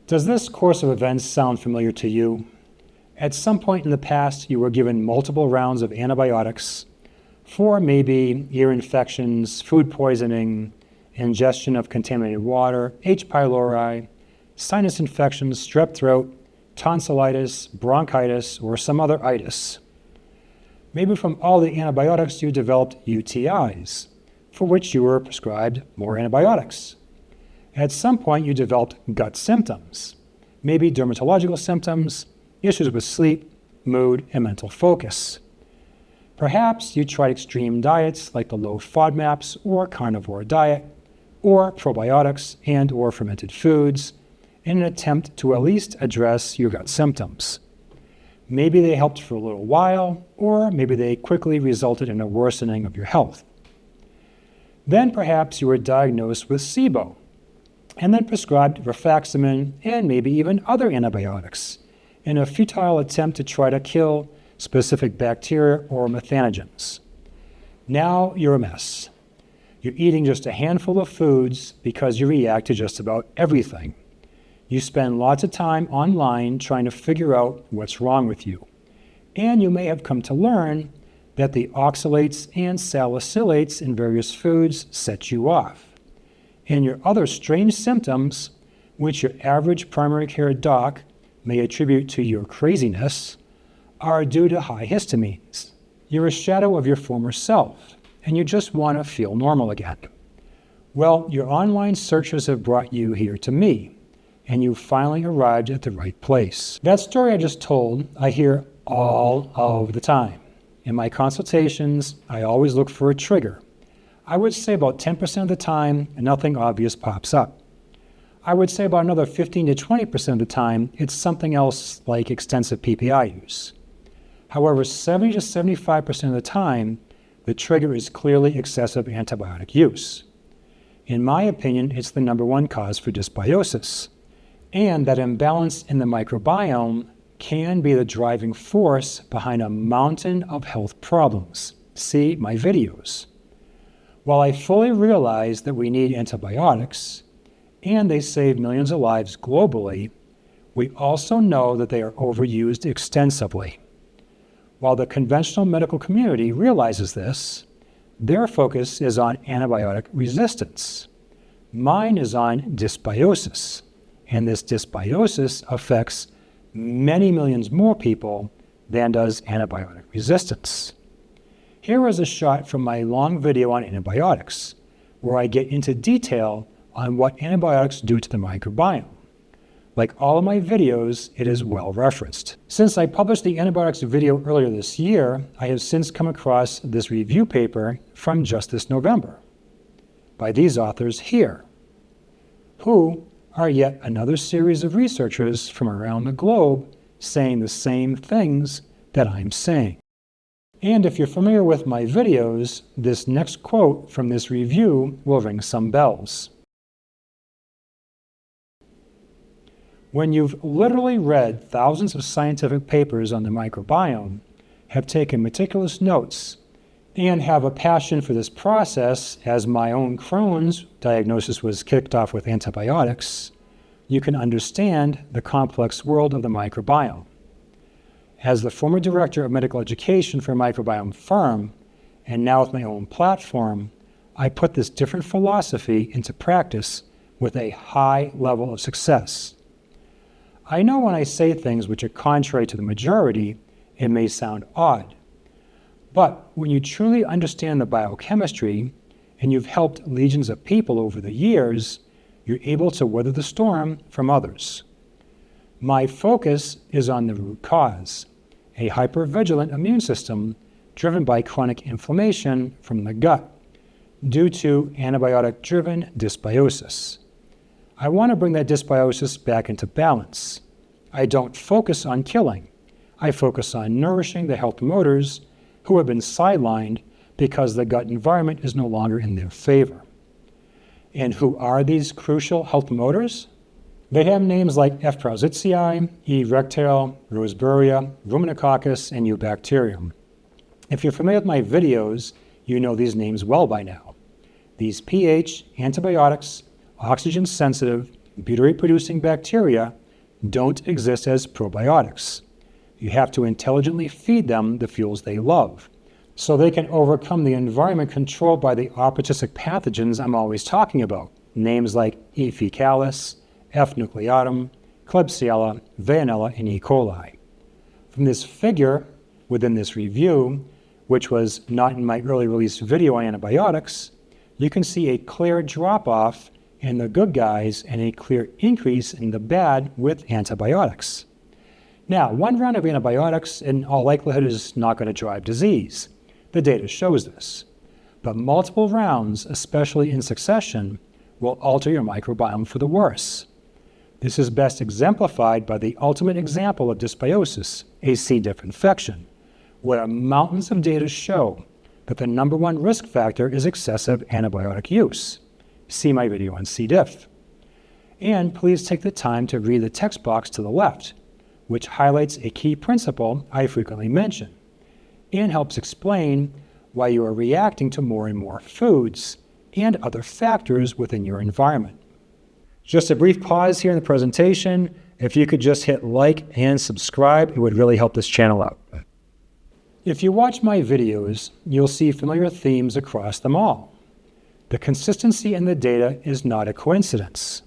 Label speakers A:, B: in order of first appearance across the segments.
A: Does this course of events sound familiar to you? At some point in the past, you were given multiple rounds of antibiotics for maybe ear infections, food poisoning, ingestion of contaminated water, H. pylori, sinus infections, strep throat, tonsillitis, bronchitis, or some other itis. Maybe from all the antibiotics you developed UTIs, for which you were prescribed more antibiotics. At some point you developed gut symptoms, maybe dermatological symptoms, issues with sleep, mood, and mental focus. Perhaps you tried extreme diets like the low FODMAPS or carnivore diet, or probiotics and or fermented foods in an attempt to at least address your gut symptoms. Maybe they helped for a little while, or maybe they quickly resulted in a worsening of your health. Then perhaps you were diagnosed with SIBO, and then prescribed rifaximin and maybe even other antibiotics in a futile attempt to try to kill specific bacteria or methanogens. Now you're a mess. You're eating just a handful of foods because you react to just about everything. You spend lots of time online trying to figure out what's wrong with you. And you may have come to learn that the oxalates and salicylates in various foods set you off. And your other strange symptoms, which your average primary care doc may attribute to your craziness, are due to high histamines. You're a shadow of your former self, and you just want to feel normal again. Well, your online searches have brought you here to me, and you finally arrived at the right place. That story I just told, I hear all of the time. In my consultations, I always look for a trigger. I would say about 10% of the time, nothing obvious pops up. I would say about another 15 to 20% of the time, it's something else like extensive PPI use. However, 70 to 75% of the time, the trigger is clearly excessive antibiotic use. In my opinion, it's the number one cause for dysbiosis, and that imbalance in the microbiome can be the driving force behind a mountain of health problems. See my videos. While I fully realize that we need antibiotics, and they save millions of lives globally, we also know that they are overused extensively. While the conventional medical community realizes this, their focus is on antibiotic resistance. Mine is on dysbiosis, and this dysbiosis affects many millions more people than does antibiotic resistance. Here is a shot from my long video on antibiotics, where I get into detail on what antibiotics do to the microbiome. Like all of my videos, it is well referenced. Since I published the antibiotics video earlier this year, I have since come across this review paper from just this November by these authors here, who are yet another series of researchers from around the globe saying the same things that I'm saying. And if you're familiar with my videos, this next quote from this review will ring some bells. When you've literally read thousands of scientific papers on the microbiome, have taken meticulous notes, and have a passion for this process, as my own Crohn's diagnosis was kicked off with antibiotics, you can understand the complex world of the microbiome. As the former director of medical education for a microbiome firm, and now with my own platform, I put this different philosophy into practice with a high level of success. I know when I say things which are contrary to the majority, it may sound odd. But when you truly understand the biochemistry, and you've helped legions of people over the years, you're able to weather the storm from others. My focus is on the root cause, a hypervigilant immune system driven by chronic inflammation from the gut due to antibiotic-driven dysbiosis. I want to bring that dysbiosis back into balance. I don't focus on killing. I focus on nourishing the health promoters who have been sidelined because the gut environment is no longer in their favor. And who are these crucial health promoters? They have names like F. prausnitzii, E. rectale, Roseburia, Ruminococcus, and Eubacterium. If you're familiar with my videos, you know these names well by now. These pH, antibiotics, oxygen-sensitive, butyrate-producing bacteria don't exist as probiotics. You have to intelligently feed them the fuels they love, so they can overcome the environment controlled by the opportunistic pathogens I'm always talking about, names like E. faecalis, F. nucleatum, Klebsiella, Veillonella, and E. coli. From this figure within this review, which was not in my early release video on antibiotics, you can see a clear drop-off in the good guys and a clear increase in the bad with antibiotics. Now, one round of antibiotics in all likelihood is not going to drive disease. The data shows this. But multiple rounds, especially in succession, will alter your microbiome for the worse. This is best exemplified by the ultimate example of dysbiosis, a C. diff infection, where mountains of data show that the number one risk factor is excessive antibiotic use. See my video on C. diff. And please take the time to read the text box to the left, which highlights a key principle I frequently mention and helps explain why you are reacting to more and more foods and other factors within your environment. Just a brief pause here in the presentation. If you could just hit like and subscribe, it would really help this channel out. If you watch my videos, you'll see familiar themes across them all. The consistency in the data is not a coincidence.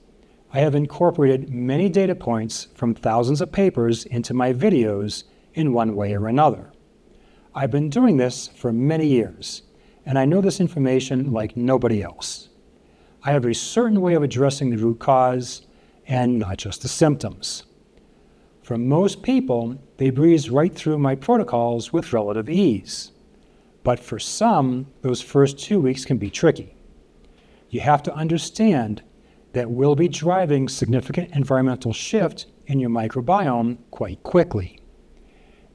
A: I have incorporated many data points from thousands of papers into my videos in one way or another. I've been doing this for many years, and I know this information like nobody else. I have a certain way of addressing the root cause and not just the symptoms. For most people, they breeze right through my protocols with relative ease. But for some, those first 2 weeks can be tricky. You have to understand that we'll be driving significant environmental shift in your microbiome quite quickly.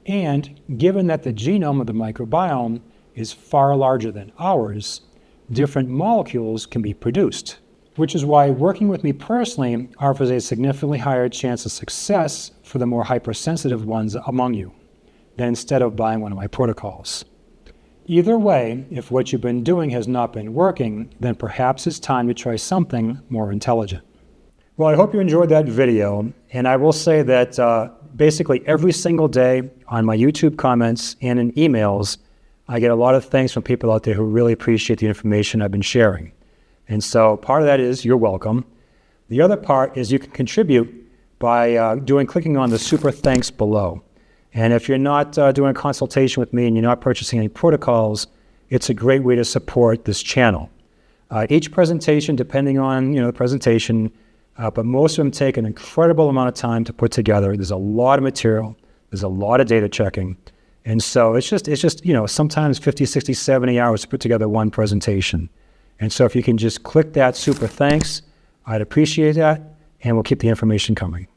A: And given that the genome of the microbiome is far larger than ours, different molecules can be produced, which is why working with me personally offers a significantly higher chance of success for the more hypersensitive ones among you than instead of buying one of my protocols. Either way, if what you've been doing has not been working, then perhaps it's time to try something more intelligent. Well, I hope you enjoyed that video, and I will say that basically every single day on my YouTube comments and in emails, I get a lot of thanks from people out there who really appreciate the information I've been sharing. And so part of that is you're welcome. The other part is you can contribute by clicking on the super thanks below. And if you're not doing a consultation with me and you're not purchasing any protocols, it's a great way to support this channel. Each presentation, depending on the presentation, but most of them take an incredible amount of time to put together. There's a lot of material. There's a lot of data checking. And so it's just sometimes 50, 60, 70 hours to put together one presentation. And so if you can just click that super thanks, I'd appreciate that, and we'll keep the information coming.